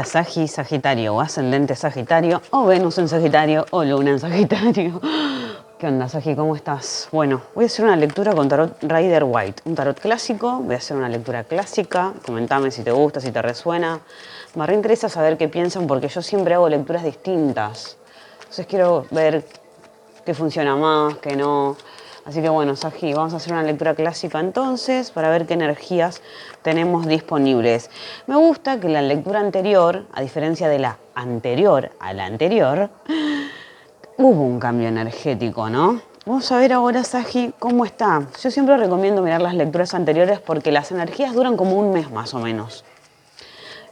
Sagi, Sagitario o ascendente Sagitario o Venus en Sagitario o Luna en Sagitario. ¿Qué onda, Sagi? ¿Cómo estás? Bueno, voy a hacer una lectura con tarot Rider White, un tarot clásico. Voy a hacer una lectura clásica. Comentame si te gusta, si te resuena. Me reinteresa saber qué piensan porque yo siempre hago lecturas distintas. Entonces quiero ver qué funciona más, qué no. Así que bueno, Sagi, vamos a hacer una lectura clásica entonces para ver qué energías tenemos disponibles. Me gusta que la lectura anterior, a diferencia de la anterior a la anterior, hubo un cambio energético, ¿no? Vamos a ver ahora, Sagi, cómo está. Yo siempre recomiendo mirar las lecturas anteriores porque las energías duran como un mes más o menos.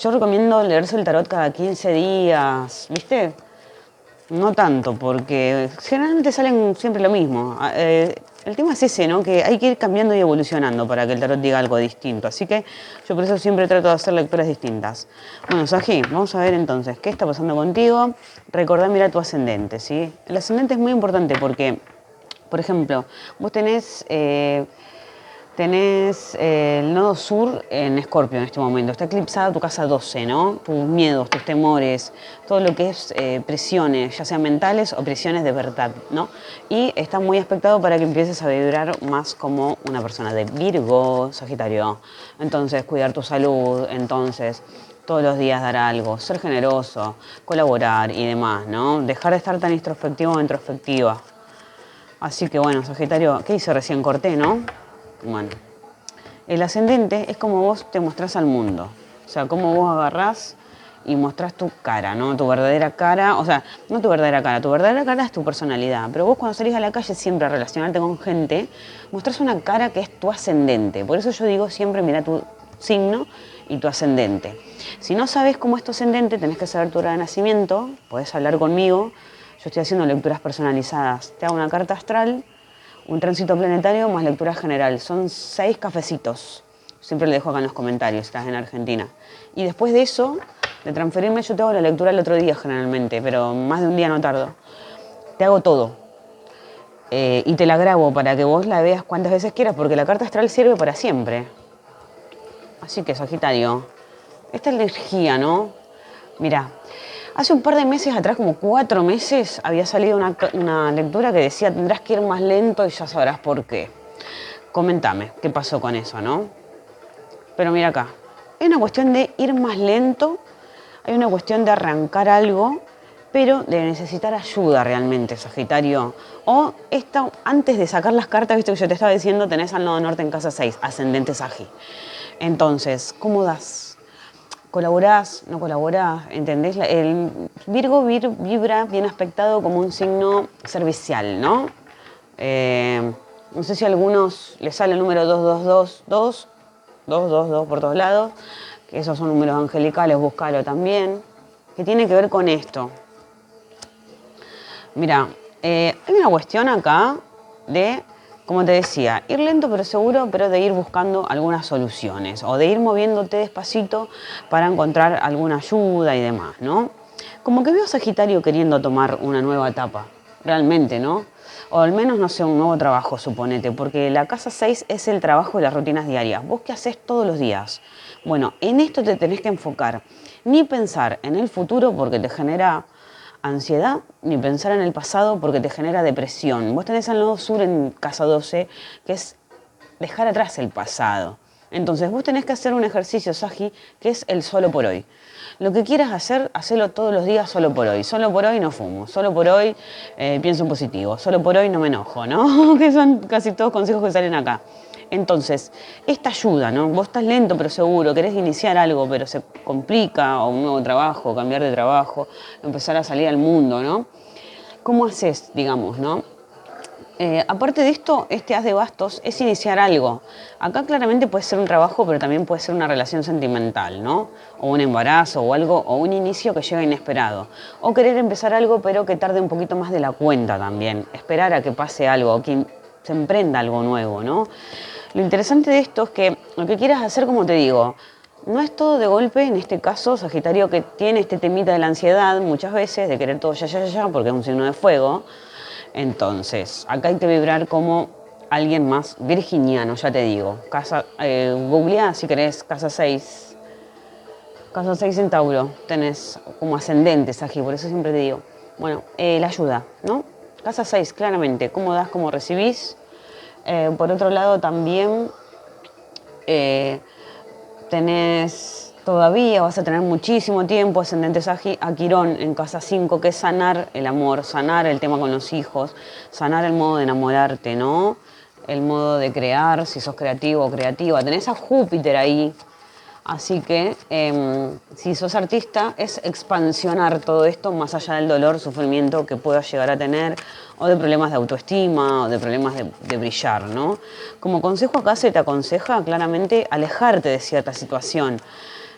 Yo recomiendo leerse el tarot cada 15 días, ¿viste? No tanto, porque generalmente salen siempre lo mismo. El tema es ese, ¿no? Que hay que ir cambiando y evolucionando para que el tarot diga algo distinto. Así que yo por eso siempre trato de hacer lecturas distintas. Bueno, Saji, vamos a ver entonces qué está pasando contigo. Recordá mirar tu ascendente, ¿sí? El ascendente es muy importante porque, por ejemplo, vos tenés el nodo sur en Escorpio en este momento. Está eclipsada tu casa 12, ¿no? Tus miedos, tus temores, todo lo que es presiones, ya sean mentales o presiones de verdad, ¿no? Y está muy aspectado para que empieces a vibrar más como una persona de Virgo, Sagitario. Entonces, cuidar tu salud, entonces todos los días dar algo, ser generoso, colaborar y demás, ¿no? Dejar de estar tan introspectivo o introspectiva. Así que bueno, Sagitario, ¿qué hice recién? Corté, ¿no? Bueno, el ascendente es como vos te mostrás al mundo. O sea, cómo vos agarrás y mostrás tu cara, ¿no? Tu verdadera cara, o sea, no tu verdadera cara es tu personalidad. Pero vos cuando salís a la calle siempre a relacionarte con gente, mostrás una cara que es tu ascendente. Por eso yo digo siempre mira tu signo y tu ascendente. Si no sabes cómo es tu ascendente, tenés que saber tu hora de nacimiento, podés hablar conmigo. Yo estoy haciendo lecturas personalizadas. Te hago una carta astral, un tránsito planetario más lectura general. Son 6 cafecitos. Siempre le dejo acá en los comentarios, si estás en Argentina. Y después de eso, de transferirme, yo te hago la lectura el otro día generalmente, pero más de un día no tardo. Te hago todo. Y te la grabo para que vos la veas cuantas veces quieras, porque la carta astral sirve para siempre. Así que, Sagitario, esta energía, ¿no? Mira, hace un par de meses atrás, como 4 meses, había salido una lectura que decía tendrás que ir más lento y ya sabrás por qué. Coméntame, ¿qué pasó con eso, no? Pero mira acá, hay una cuestión de ir más lento, hay una cuestión de arrancar algo, pero de necesitar ayuda realmente, Sagitario. O esto, antes de sacar las cartas, viste que yo te estaba diciendo, tenés al nodo norte en casa 6, ascendente Sagi. Entonces, ¿cómo das? ¿Colaborás? ¿No colaborás? ¿Entendés? El Virgo vibra bien aspectado como un signo servicial, ¿no? No sé si a algunos les sale el número 2222, 222 por todos lados, que esos son números angelicales, búscalo también, que tiene que ver con esto. Mira, hay una cuestión acá de, como te decía, ir lento pero seguro, pero de ir buscando algunas soluciones o de ir moviéndote despacito para encontrar alguna ayuda y demás, ¿no? Como que veo a Sagitario queriendo tomar una nueva etapa, realmente, ¿no? O al menos, no sé, un nuevo trabajo, suponete, porque la casa 6 es el trabajo y las rutinas diarias. ¿Vos qué haces todos los días? Bueno, en esto te tenés que enfocar. Ni pensar en el futuro porque te genera ansiedad, ni pensar en el pasado porque te genera depresión. Vos tenés al nodo sur en casa 12, que es dejar atrás el pasado. Entonces vos tenés que hacer un ejercicio, Sagi, que es el solo por hoy. Lo que quieras hacer, hacelo todos los días solo por hoy. Solo por hoy no fumo, solo por hoy pienso en positivo, solo por hoy no me enojo, ¿no? Que son casi todos consejos que salen acá. Entonces, esta ayuda, ¿no? Vos estás lento pero seguro, querés iniciar algo pero se complica, o un nuevo trabajo, cambiar de trabajo, empezar a salir al mundo, ¿no? ¿Cómo haces, digamos, no? Aparte de esto, este as de bastos es iniciar algo. Acá claramente puede ser un trabajo, pero también puede ser una relación sentimental, ¿no? O un embarazo o algo, o un inicio que llega inesperado. O querer empezar algo, pero que tarde un poquito más de la cuenta también. Esperar a que pase algo, o que se emprenda algo nuevo, ¿no? Lo interesante de esto es que lo que quieras hacer, como te digo, no es todo de golpe, en este caso, Sagitario, que tiene este temita de la ansiedad muchas veces, de querer todo ya, porque es un signo de fuego. Entonces, acá hay que vibrar como alguien más virginiano, ya te digo. Googlea si querés casa 6 Casa 6 en Tauro, tenés como ascendente, Sagi, por eso siempre te digo. Bueno, la ayuda, ¿no? Casa 6, claramente, cómo das, cómo recibís. Por otro lado, también tenés todavía, vas a tener muchísimo tiempo, ascendente Sagi, a Quirón en casa 5, que es sanar el amor, sanar el tema con los hijos, sanar el modo de enamorarte, ¿no? El modo de crear, si sos creativo o creativa. Tenés a Júpiter ahí. Así que si sos artista es expansionar todo esto más allá del dolor, sufrimiento que puedas llegar a tener o de problemas de autoestima o de problemas de brillar, ¿no? Como consejo acá se te aconseja claramente alejarte de cierta situación.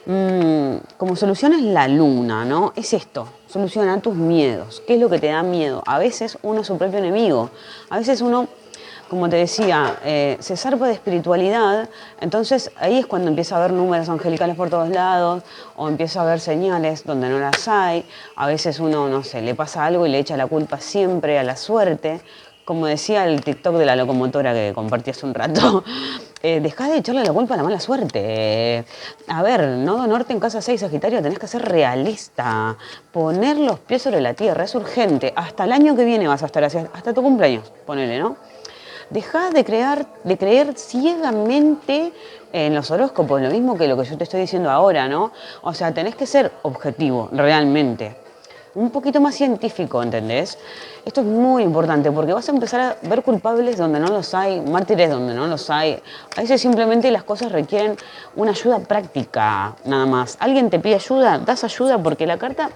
Como solución es la luna, ¿no? Es esto, soluciona tus miedos. ¿Qué es lo que te da miedo? A veces uno es su propio enemigo. A veces uno, como te decía, se zarpa de espiritualidad, entonces ahí es cuando empieza a haber números angelicales por todos lados, o empieza a haber señales donde no las hay. A veces uno, no sé, le pasa algo y le echa la culpa siempre a la suerte. Como decía el TikTok de la locomotora que compartí hace un rato, dejá de echarle la culpa a la mala suerte. A ver, Nodo Norte en casa 6, Sagitario, tenés que ser realista. Poner los pies sobre la tierra es urgente. Hasta el año que viene vas a estar así, hasta tu cumpleaños, ponele, ¿no? Dejá de creer ciegamente en los horóscopos, lo mismo que lo que yo te estoy diciendo ahora, ¿no? O sea, tenés que ser objetivo, realmente. Un poquito más científico, ¿entendés? Esto es muy importante porque vas a empezar a ver culpables donde no los hay, mártires donde no los hay. A veces simplemente las cosas requieren una ayuda práctica, nada más. Alguien te pide ayuda, das ayuda porque la carta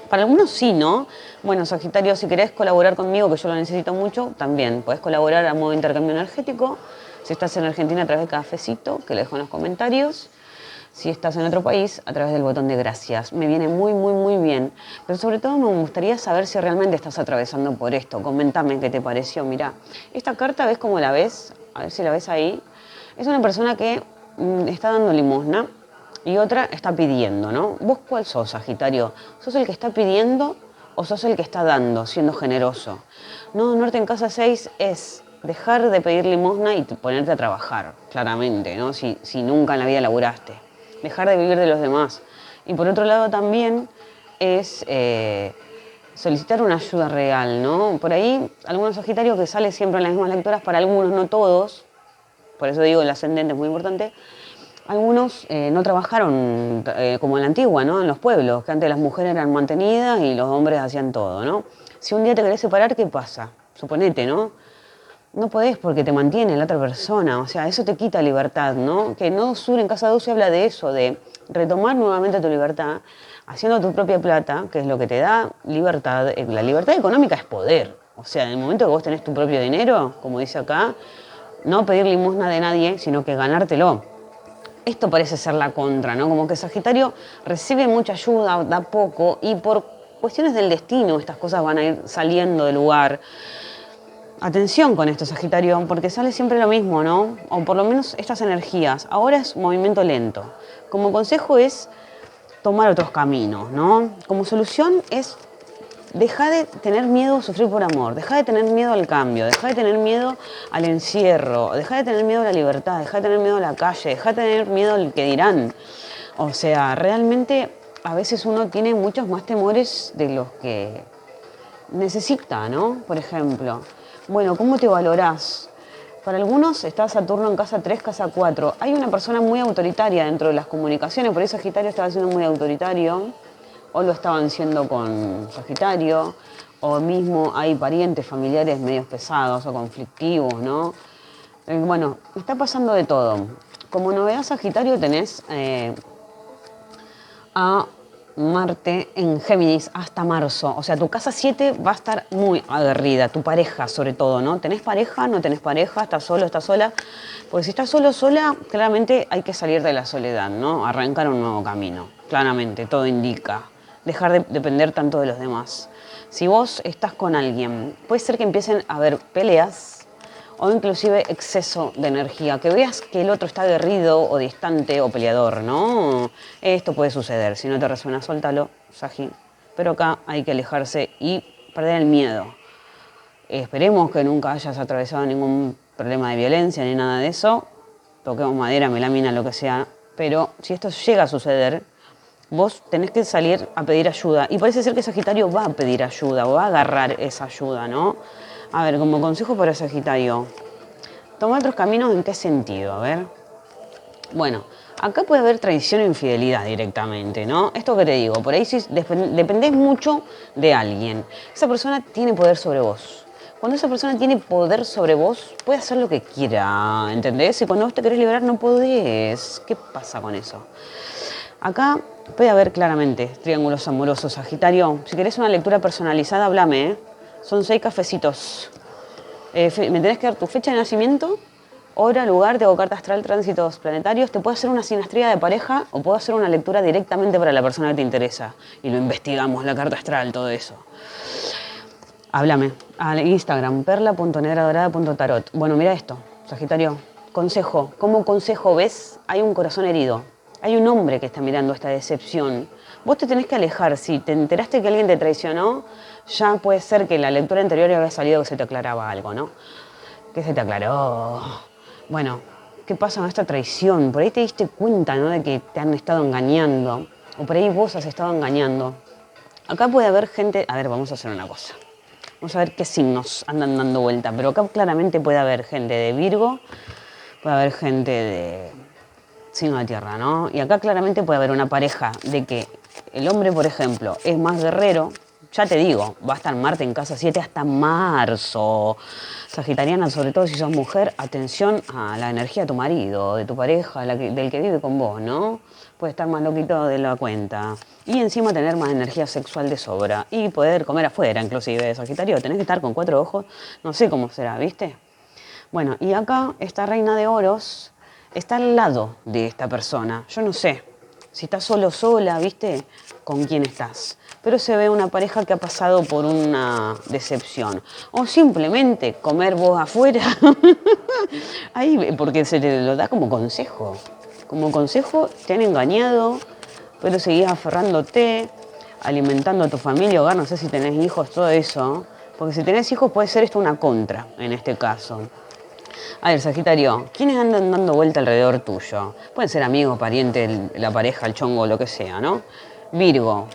para algunos sí, ¿no? Bueno, Sagitario, si querés colaborar conmigo, que yo lo necesito mucho, también podés colaborar a modo de intercambio energético. Si estás en Argentina, a través de Cafecito, que lo dejo en los comentarios. Si estás en otro país, a través del botón de gracias. Me viene muy, muy, muy bien. Pero sobre todo me gustaría saber si realmente estás atravesando por esto. Coméntame qué te pareció. Mirá, esta carta, ¿ves cómo la ves? A ver si la ves ahí. Es una persona que está dando limosna. Y otra está pidiendo, ¿no? ¿Vos cuál sos, Sagitario? ¿Sos el que está pidiendo o sos el que está dando, siendo generoso? No, Norte en casa 6 es dejar de pedir limosna y ponerte a trabajar, claramente, ¿no? Si nunca en la vida laburaste. Dejar de vivir de los demás. Y por otro lado también es solicitar una ayuda real, ¿no? Por ahí, algunos Sagitarios que sale siempre en las mismas lecturas, para algunos, no todos, por eso digo el ascendente es muy importante. Algunos no trabajaron como en la antigua, ¿no? En los pueblos, que antes las mujeres eran mantenidas y los hombres hacían todo, ¿no? Si un día te querés separar, ¿qué pasa? Suponete, ¿no? No podés porque te mantiene la otra persona, o sea, eso te quita libertad, ¿no? Que Nodo Sur en Casa 12 habla de eso, de retomar nuevamente tu libertad, haciendo tu propia plata, que es lo que te da libertad. La libertad económica es poder, o sea, en el momento que vos tenés tu propio dinero, como dice acá, no pedir limosna de nadie, sino que ganártelo. Esto parece ser la contra, ¿no? Como que Sagitario recibe mucha ayuda, da poco, y por cuestiones del destino estas cosas van a ir saliendo del lugar. Atención con esto, Sagitario, porque sale siempre lo mismo, ¿no? O por lo menos estas energías. Ahora es movimiento lento. Como consejo es tomar otros caminos, ¿no? Como solución es deja de tener miedo a sufrir por amor, deja de tener miedo al cambio, deja de tener miedo al encierro, deja de tener miedo a la libertad, deja de tener miedo a la calle, deja de tener miedo al que dirán. O sea, realmente a veces uno tiene muchos más temores de los que necesita, ¿no? Por ejemplo, bueno, ¿cómo te valorás? Para algunos está Saturno en casa 3, casa 4. Hay una persona muy autoritaria dentro de las comunicaciones, por eso Sagitario estaba siendo muy autoritario, o lo estaban siendo con Sagitario, o mismo hay parientes, familiares medios pesados o conflictivos, ¿no? Bueno, está pasando de todo. Como novedad Sagitario tenés a Marte en Géminis hasta marzo. O sea, tu casa 7 va a estar muy aguerrida, tu pareja sobre todo, ¿no? ¿Tenés pareja? ¿No tenés pareja? ¿Estás solo? ¿Estás sola? Porque si estás solo, sola, claramente hay que salir de la soledad, ¿no? Arrancar un nuevo camino. Claramente, todo indica. Dejar de depender tanto de los demás. Si vos estás con alguien, puede ser que empiecen a haber peleas o inclusive exceso de energía, que veas que el otro está aguerrido o distante o peleador, ¿no? Esto puede suceder, si no te resuena, suéltalo, Sagi. Pero acá hay que alejarse y perder el miedo. Esperemos que nunca hayas atravesado ningún problema de violencia ni nada de eso. Toquemos madera, melamina, lo que sea. Pero si esto llega a suceder, Vos tenés que salir a pedir ayuda. Y parece ser que Sagitario va a pedir ayuda o va a agarrar esa ayuda, ¿no? A ver, como consejo para Sagitario. Toma otros caminos, ¿en qué sentido? A ver. Bueno, acá puede haber traición e infidelidad directamente, ¿no? Esto que te digo, por ahí si dependés mucho de alguien. Esa persona tiene poder sobre vos. Cuando esa persona tiene poder sobre vos, puede hacer lo que quiera, ¿entendés? Y cuando vos te querés liberar no podés. ¿Qué pasa con eso? Acá puede haber claramente triángulos amorosos, Sagitario. Si querés una lectura personalizada, háblame, ¿eh? Son 6 cafecitos. Me tenés que dar tu fecha de nacimiento, hora, lugar, te hago carta astral, tránsitos planetarios. Te puedo hacer una sinastría de pareja o puedo hacer una lectura directamente para la persona que te interesa. Y lo investigamos, la carta astral, todo eso. Háblame al Instagram, perla.negradorada.tarot. Bueno, mira esto, Sagitario. Consejo. ¿Cómo consejo ves? Hay un corazón herido. Hay un hombre que está mirando esta decepción. Vos te tenés que alejar. Si te enteraste que alguien te traicionó, ya puede ser que la lectura anterior había salido que se te aclaraba algo, ¿no? ¿Qué se te aclaró? Bueno, ¿qué pasa con esta traición? Por ahí te diste cuenta, ¿no?, de que te han estado engañando. O por ahí vos has estado engañando. Acá puede haber gente... A ver, vamos a hacer una cosa. Vamos a ver qué signos andan dando vuelta. Pero acá claramente puede haber gente de Virgo, puede haber gente de signo de tierra, ¿no? Y acá claramente puede haber una pareja de que el hombre, por ejemplo, es más guerrero. Ya te digo, va a estar Marte en casa 7 hasta marzo. Sagitariana, sobre todo si sos mujer, atención a la energía de tu marido, de tu pareja, del que vive con vos, ¿no? Puede estar más loquito de la cuenta. Y encima tener más energía sexual de sobra. Y poder comer afuera, inclusive, Sagitario. Tenés que estar con 4 ojos. No sé cómo será, ¿viste? Bueno, y acá esta reina de oros está al lado de esta persona. Yo no sé si estás solo, sola, ¿viste? Con quién estás. Pero se ve una pareja que ha pasado por una decepción. O simplemente comer vos afuera. Ahí, porque se te lo da como consejo. Como consejo, te han engañado, pero seguís aferrándote, alimentando a tu familia, hogar, no sé si tenés hijos, todo eso. Porque si tenés hijos puede ser esto una contra, en este caso. A ver, Sagitario, ¿quiénes andan dando vuelta alrededor tuyo? Pueden ser amigos, parientes, la pareja, el chongo, lo que sea, ¿no? Virgo.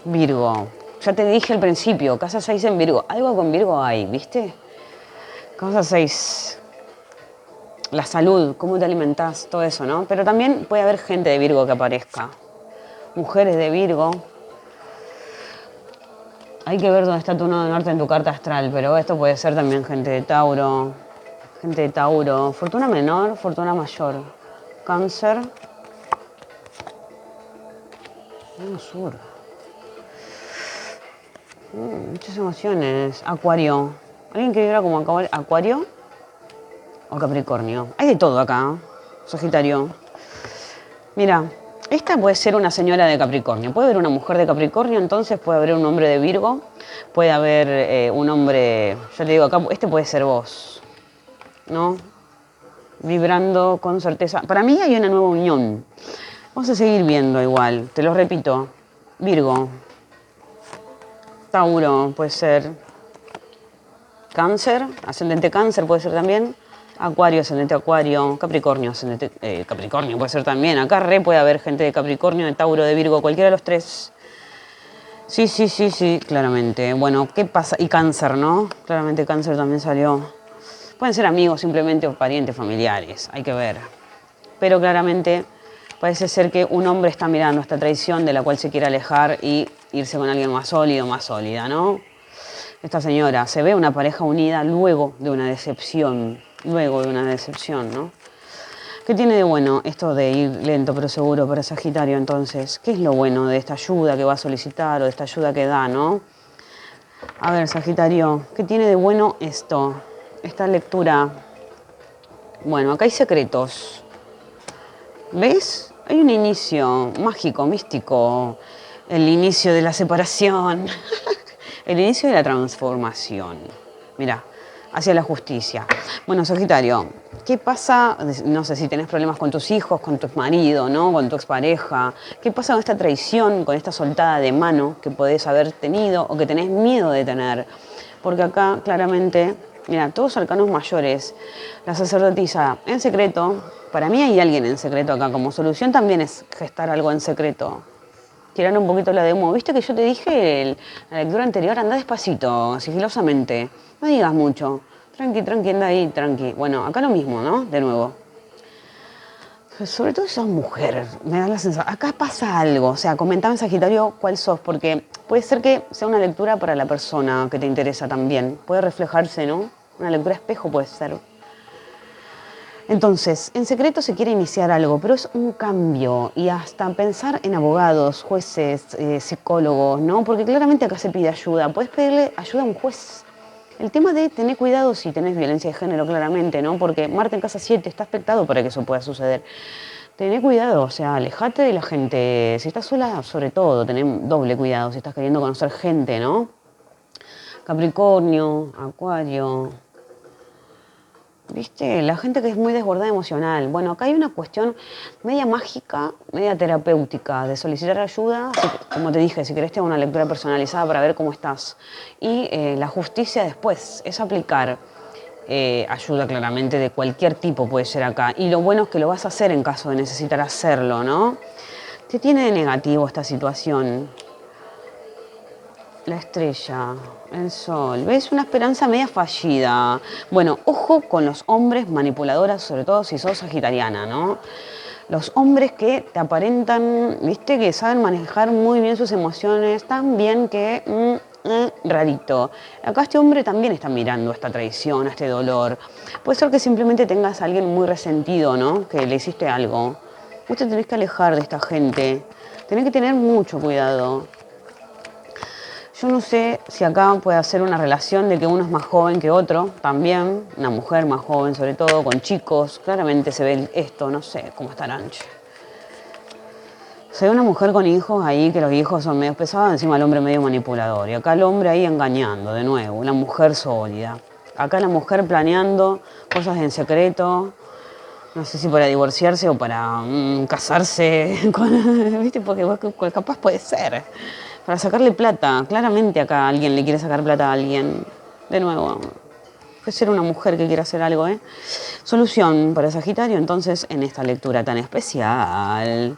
Virgo. Ya te dije al principio, casa 6 en Virgo. Algo con Virgo hay, ¿viste? Casa 6. La salud, cómo te alimentás, todo eso, ¿no? Pero también puede haber gente de Virgo que aparezca. Mujeres de Virgo. Hay que ver dónde está tu nodo norte en tu carta astral, pero esto puede ser también gente de Tauro. Gente de Tauro. Fortuna menor, fortuna mayor. Cáncer. Nodo sur. Muchas emociones. Acuario. ¿Alguien que vibra como Acuario? O Capricornio. Hay de todo acá, Sagitario. Mira, esta puede ser una señora de Capricornio. Puede haber una mujer de Capricornio, entonces puede haber un hombre de Virgo. Puede haber un hombre, ya te digo acá, este puede ser vos, ¿no? Vibrando con certeza. Para mí hay una nueva unión. Vamos a seguir viendo igual, te lo repito. Virgo. Tauro puede ser. Cáncer, ascendente Cáncer puede ser también. Acuario, ascendente Acuario. Capricornio, ascendente Capricornio puede ser también. Acá puede haber gente de Capricornio, de Tauro, de Virgo, cualquiera de los tres. Sí, claramente. Bueno, ¿qué pasa? Y Cáncer, ¿no? Claramente Cáncer también salió. Pueden ser amigos simplemente o parientes familiares, hay que ver. Pero claramente parece ser que un hombre está mirando esta traición de la cual se quiere alejar y irse con alguien más sólido, más sólida, ¿no? Esta señora, se ve una pareja unida luego de una decepción, ¿no? ¿Qué tiene de bueno esto de ir lento pero seguro para Sagitario entonces? ¿Qué es lo bueno de esta ayuda que va a solicitar o de esta ayuda que da, no? A ver, Sagitario, ¿qué tiene de bueno esto? Esta lectura. Bueno, acá hay secretos. ¿Ves? Hay un inicio mágico, místico. El inicio de la separación. El inicio de la transformación. Mira, hacia la justicia. Bueno, Sagitario, ¿qué pasa? No sé si tenés problemas con tus hijos, con tu marido, ¿no? Con tu expareja. ¿Qué pasa con esta traición, con esta soltada de mano que podés haber tenido o que tenés miedo de tener? Porque acá claramente Mira, todos arcanos mayores. La sacerdotisa en secreto. Para mí hay alguien en secreto acá. Como solución también es gestar algo en secreto. Tirar un poquito la de humo. ¿Viste que yo te dije en la lectura anterior? Anda despacito, sigilosamente. No digas mucho. Tranqui, tranqui, anda ahí, tranqui. Bueno, acá lo mismo, ¿no? De nuevo. Sobre todo si sos mujer, me da la sensación. Acá pasa algo, o sea, comentame Sagitario cuál sos, porque puede ser que sea una lectura para la persona que te interesa también. Puede reflejarse, ¿no? Una lectura espejo puede ser. Entonces, en secreto se quiere iniciar algo, pero es un cambio y hasta pensar en abogados, jueces, psicólogos, ¿no? Porque claramente acá se pide ayuda. Puedes pedirle ayuda a un juez. El tema de tener cuidado si tenés violencia de género, claramente, ¿no? Porque Marte en casa 7 está aspectado para que eso pueda suceder. Tené cuidado, o sea, alejate de la gente. Si estás sola, sobre todo, tené doble cuidado si estás queriendo conocer gente, ¿no? Capricornio, Acuario. ¿Viste? La gente que es muy desbordada emocional. Bueno, acá hay una cuestión media mágica, media terapéutica, de solicitar ayuda. Como te dije, si querés te hago una lectura personalizada para ver cómo estás. Y la justicia después es aplicar ayuda claramente de cualquier tipo puede ser acá. Y lo bueno es que lo vas a hacer en caso de necesitar hacerlo, ¿no? ¿Qué tiene de negativo esta situación? La estrella, el sol. ¿Ves? Una esperanza media fallida. Bueno, ojo con los hombres manipuladoras, sobre todo si sos sagitariana, ¿no? Los hombres que te aparentan, viste, que saben manejar muy bien sus emociones, tan bien que rarito. Acá este hombre también está mirando esta traición, este dolor. Puede ser que simplemente tengas a alguien muy resentido, ¿no? Que le hiciste algo. Vos te tenés que alejar de esta gente. Tenés que tener mucho cuidado. Yo no sé si acá puede hacer una relación de que uno es más joven que otro, también, una mujer más joven sobre todo, con chicos, claramente se ve esto, no sé cómo estarán. Se ve una mujer con hijos ahí, que los hijos son medio pesados, encima el hombre medio manipulador, y acá el hombre ahí engañando, de nuevo, una mujer sólida. Acá la mujer planeando cosas en secreto, no sé si para divorciarse o para casarse, ¿viste? Porque capaz puede ser. Para sacarle plata. Claramente acá alguien le quiere sacar plata a alguien. De nuevo, puede ser una mujer que quiera hacer algo, ¿eh? Solución para Sagitario, entonces, en esta lectura tan especial.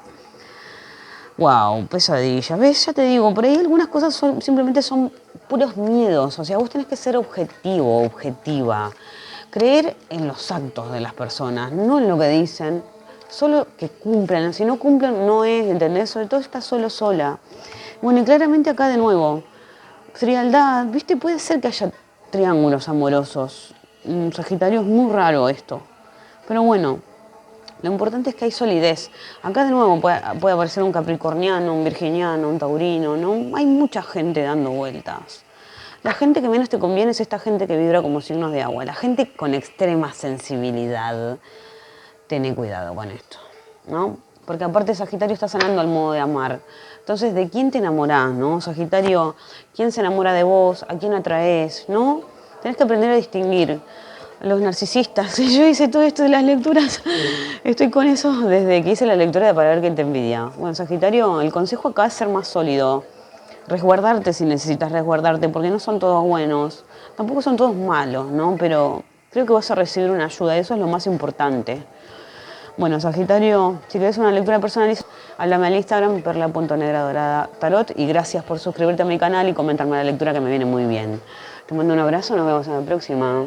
Wow, pesadilla. ¿Ves? Ya te digo, por ahí algunas cosas simplemente son puros miedos. O sea, vos tenés que ser objetivo, objetiva. Creer en los actos de las personas, no en lo que dicen. Solo que cumplan. Si no cumplen, no es, ¿entendés? Sobre todo está solo sola. Bueno, y claramente acá de nuevo, frialdad, ¿viste? Puede ser que haya triángulos amorosos. Sagitario es muy raro esto. Pero bueno, lo importante es que hay solidez. Acá de nuevo puede aparecer un capricorniano, un virginiano, un taurino, ¿no? Hay mucha gente dando vueltas. La gente que menos te conviene es esta gente que vibra como signos de agua. La gente con extrema sensibilidad. Tené cuidado con esto, ¿no? Porque aparte Sagitario está sanando al modo de amar. Entonces, ¿de quién te enamorás, no? Sagitario, ¿quién se enamora de vos? ¿A quién atraes, no? Tenés que aprender a distinguir. Los narcisistas. Yo hice todo esto de las lecturas. Estoy con eso desde que hice la lectura para ver quién te envidia. Bueno, Sagitario, el consejo acá es ser más sólido. Resguardarte si necesitas resguardarte, porque no son todos buenos. Tampoco son todos malos, ¿no? Pero creo que vas a recibir una ayuda. Eso es lo más importante. Bueno, Sagitario, si querés una lectura personalizada, háblame al Instagram, perla.negradorada tarot, y gracias por suscribirte a mi canal y comentarme la lectura que me viene muy bien. Te mando un abrazo, nos vemos en la próxima.